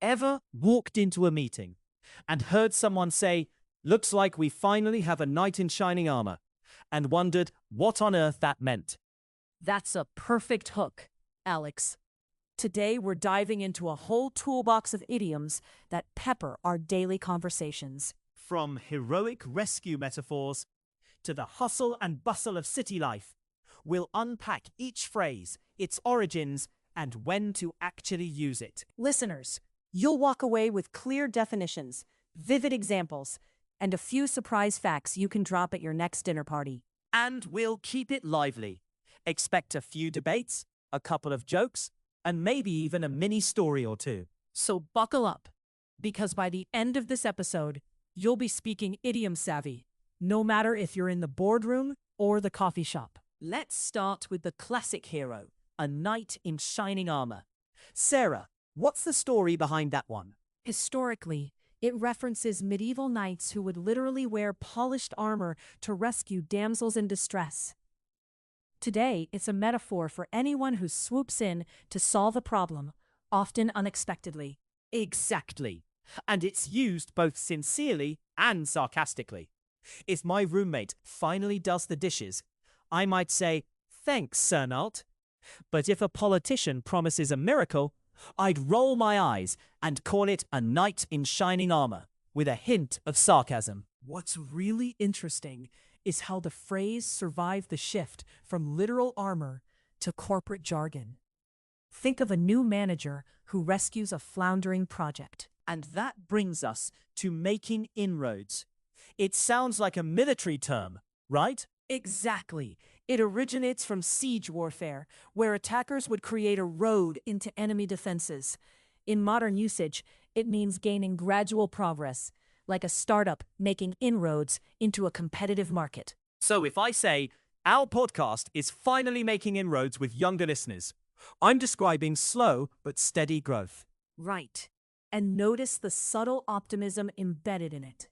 Ever walked into a meeting and heard someone say, "Looks like we finally have a knight in shining armor," and wondered what on earth that meant? That's a perfect hook, Alex. Today we're diving into a whole toolbox of idioms that pepper our daily conversations. From heroic rescue metaphors to the hustle and bustle of city life, we'll unpack each phrase, its origins, and when to actually use it. Listeners, you'll walk away with clear definitions, vivid examples, and a few surprise facts you can drop at your next dinner party. And we'll keep it lively. Expect a few debates, a couple of jokes, and maybe even a mini story or two. So buckle up, because by the end of this episode, you'll be speaking idiom savvy, no matter if you're in the boardroom or the coffee shop. Let's start with the classic hero, a knight in shining armor. Sarah, what's the story behind that one? Historically, it references medieval knights who would literally wear polished armor to rescue damsels in distress. Today, it's a metaphor for anyone who swoops in to solve a problem, often unexpectedly. Exactly. And it's used both sincerely and sarcastically. If my roommate finally does the dishes, I might say, "Thanks, Sir Nalt." But if a politician promises a miracle, I'd roll my eyes and call it a knight in shining armor, with a hint of sarcasm. What's really interesting is how the phrase survived the shift from literal armor to corporate jargon. Think of a new manager who rescues a floundering project. And that brings us to making inroads. It sounds like a military term, right? Exactly. It originates from siege warfare, where attackers would create a road into enemy defenses. In modern usage, it means gaining gradual progress, like a startup making inroads into a competitive market. So if I say, our podcast is finally making inroads with younger listeners, I'm describing slow but steady growth. Right. And notice the subtle optimism embedded in it.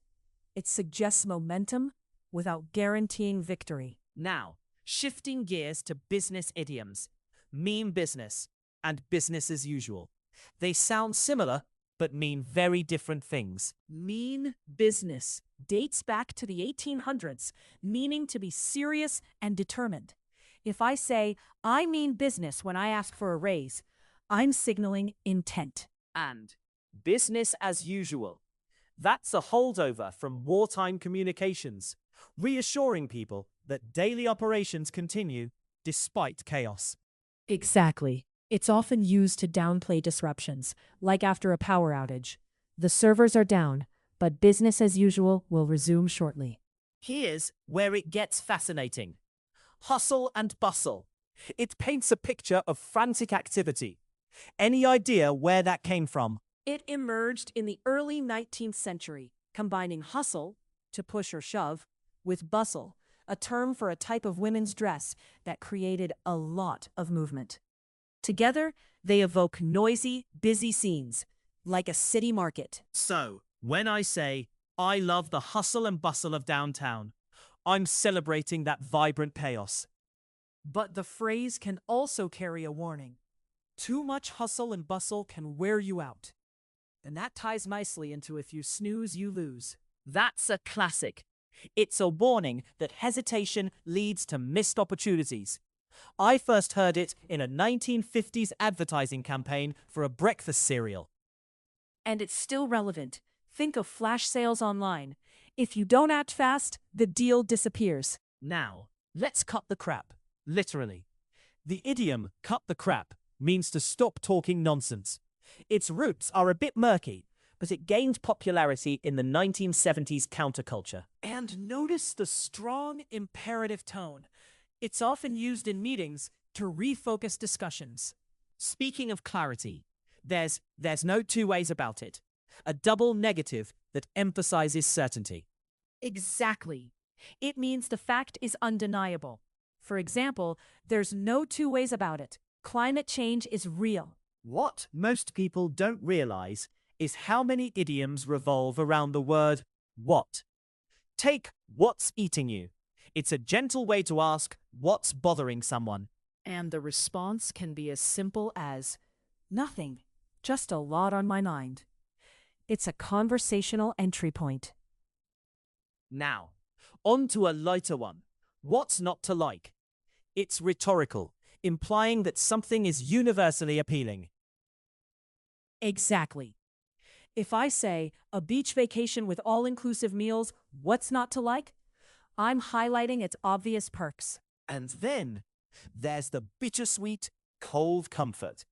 It suggests momentum without guaranteeing victory. Now, shifting gears to business idioms, mean business, and business as usual. They sound similar, but mean very different things. Mean business dates back to the 1800s, meaning to be serious and determined. If I say, "I mean business" when I ask for a raise, I'm signaling intent. And business as usual. That's a holdover from wartime communications, reassuring people that daily operations continue despite chaos. Exactly. It's often used to downplay disruptions, like after a power outage. The servers are down, but business as usual will resume shortly. Here's where it gets fascinating. Hustle and bustle. It paints a picture of frantic activity. Any idea where that came from? It emerged in the early 19th century, combining hustle, to push or shove, with bustle, a term for a type of women's dress that created a lot of movement. Together, they evoke noisy, busy scenes, like a city market. So, when I say, I love the hustle and bustle of downtown, I'm celebrating that vibrant chaos. But the phrase can also carry a warning. Too much hustle and bustle can wear you out. And that ties nicely into "if you snooze, you lose." That's a classic. It's a warning that hesitation leads to missed opportunities. I first heard it in a 1950s advertising campaign for a breakfast cereal. And it's still relevant. Think of flash sales online. If you don't act fast, the deal disappears. Now, let's cut the crap, literally. The idiom "cut the crap" means to stop talking nonsense. Its roots are a bit murky, but it gained popularity in the 1970s counterculture. And notice the strong imperative tone. It's often used in meetings to refocus discussions. Speaking of clarity, there's no two ways about it. A double negative that emphasizes certainty. Exactly. It means the fact is undeniable. For example, there's no two ways about it. Climate change is real. What most people don't realize is how many idioms revolve around the word what. Take "what's eating you." It's a gentle way to ask what's bothering someone. And the response can be as simple as, "Nothing. Just a lot on my mind. It's a conversational entry point. Now, on to a lighter one. What's not to like? It's rhetorical, implying that something is universally appealing. Exactly. If I say a beach vacation with all-inclusive meals, what's not to like? I'm highlighting its obvious perks. And then there's the bittersweet, cold comfort.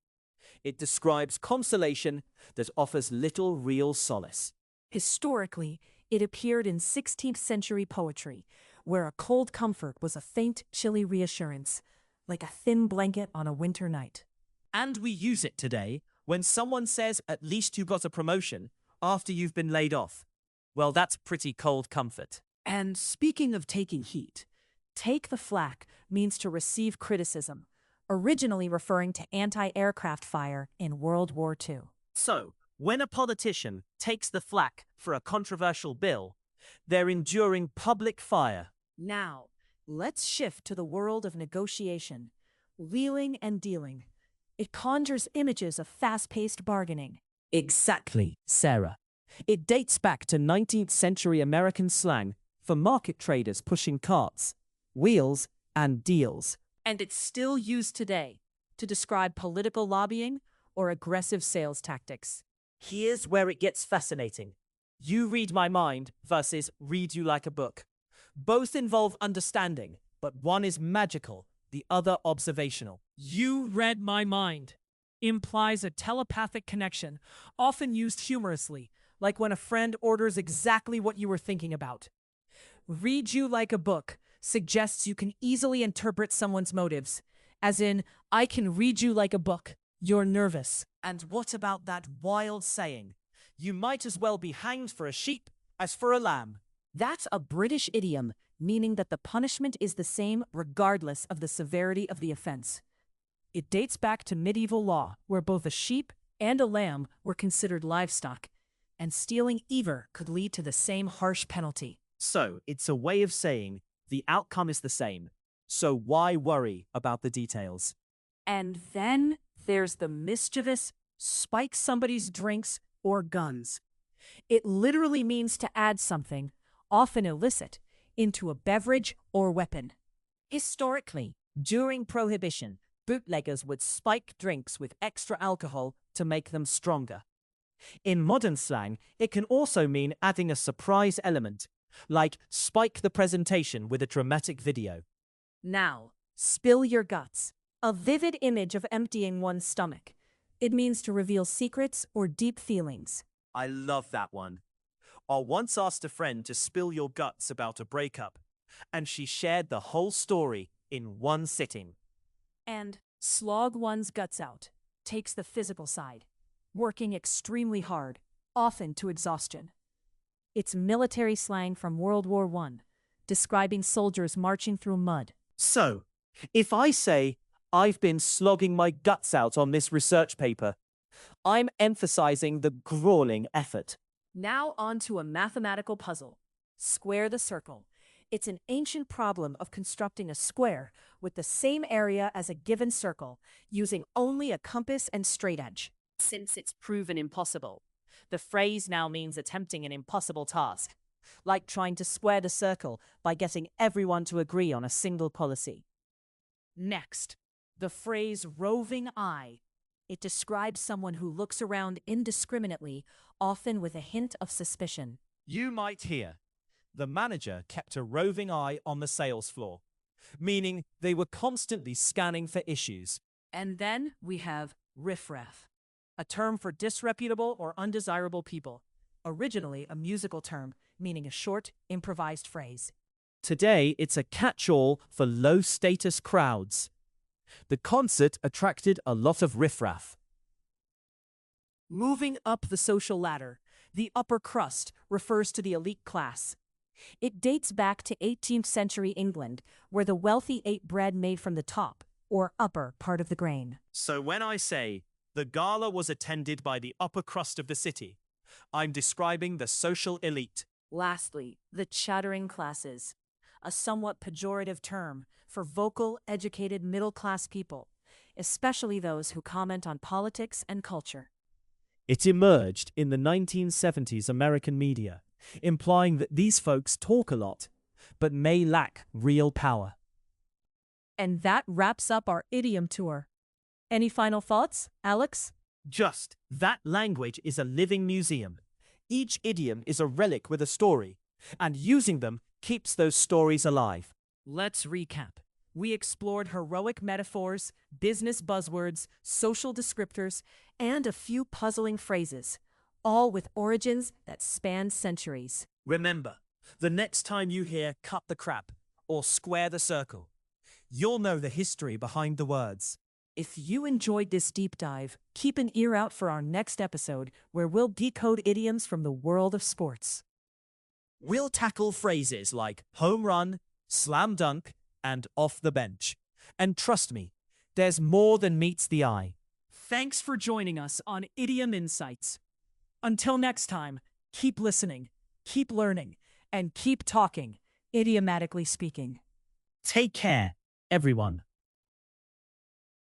It describes consolation that offers little real solace. Historically, it appeared in 16th century poetry, where a cold comfort was a faint, chilly reassurance, like a thin blanket on a winter night. And we use it today when someone says at least you got a promotion after you've been laid off. Well, that's pretty cold comfort. And speaking of taking heat, take the flak means to receive criticism, originally referring to anti-aircraft fire in World War II. So, when a politician takes the flak for a controversial bill, they're enduring public fire. Now, let's shift to the world of negotiation, wheeling and dealing. It conjures images of fast-paced bargaining. Exactly, Sarah. It dates back to 19th century American slang for market traders pushing carts, wheels, and deals. And it's still used today to describe political lobbying or aggressive sales tactics. Here's where it gets fascinating. You read my mind versus read you like a book. Both involve understanding, but one is magical, the other observational. You read my mind implies a telepathic connection, often used humorously, like when a friend orders exactly what you were thinking about. Read you like a book suggests you can easily interpret someone's motives, as in, I can read you like a book. You're nervous. And what about that wild saying? You might as well be hanged for a sheep as for a lamb. That's a British idiom, meaning that the punishment is the same regardless of the severity of the offense. It dates back to medieval law, where both a sheep and a lamb were considered livestock, and stealing either could lead to the same harsh penalty. So, it's a way of saying the outcome is the same. So why worry about the details? And then there's the mischievous spike somebody's drinks or guns. It literally means to add something, often illicit, into a beverage or weapon. Historically, during Prohibition, bootleggers would spike drinks with extra alcohol to make them stronger. In modern slang, it can also mean adding a surprise element, like spike the presentation with a dramatic video. Now, spill your guts. A vivid image of emptying one's stomach. It means to reveal secrets or deep feelings. I love that one. I once asked a friend to spill your guts about a breakup, and she shared the whole story in one sitting. And slog one's guts out takes the physical side, working extremely hard, often to exhaustion. It's military slang from World War I, describing soldiers marching through mud. So, if I say, I've been slogging my guts out on this research paper, I'm emphasizing the grueling effort. Now on to a mathematical puzzle. Square the circle. It's an ancient problem of constructing a square with the same area as a given circle, using only a compass and straight edge. Since it's proven impossible, the phrase now means attempting an impossible task, like trying to square the circle by getting everyone to agree on a single policy. Next, the phrase roving eye. It describes someone who looks around indiscriminately, often with a hint of suspicion. You might hear, the manager kept a roving eye on the sales floor, meaning they were constantly scanning for issues. And then we have riffraff, a term for disreputable or undesirable people, originally a musical term meaning a short, improvised phrase. Today, it's a catch-all for low-status crowds. The concert attracted a lot of riffraff. Moving up the social ladder, the upper crust refers to the elite class. It dates back to 18th century England, where the wealthy ate bread made from the top, or upper, part of the grain. So when I say, the gala was attended by the upper crust of the city, I'm describing the social elite. Lastly, the chattering classes, a somewhat pejorative term for vocal, educated, middle-class people, especially those who comment on politics and culture. It emerged in the 1970s American media, implying that these folks talk a lot, but may lack real power. And that wraps up our idiom tour. Any final thoughts, Alex? Just that language is a living museum. Each idiom is a relic with a story, and using them keeps those stories alive. Let's recap. We explored heroic metaphors, business buzzwords, social descriptors, and a few puzzling phrases, all with origins that span centuries. Remember, the next time you hear cut the crap or square the circle, you'll know the history behind the words. If you enjoyed this deep dive, keep an ear out for our next episode where we'll decode idioms from the world of sports. We'll tackle phrases like home run, slam dunk, and off the bench. And trust me, there's more than meets the eye. Thanks for joining us on Idiom Insights. Until next time, keep listening, keep learning, and keep talking, idiomatically speaking. Take care, everyone.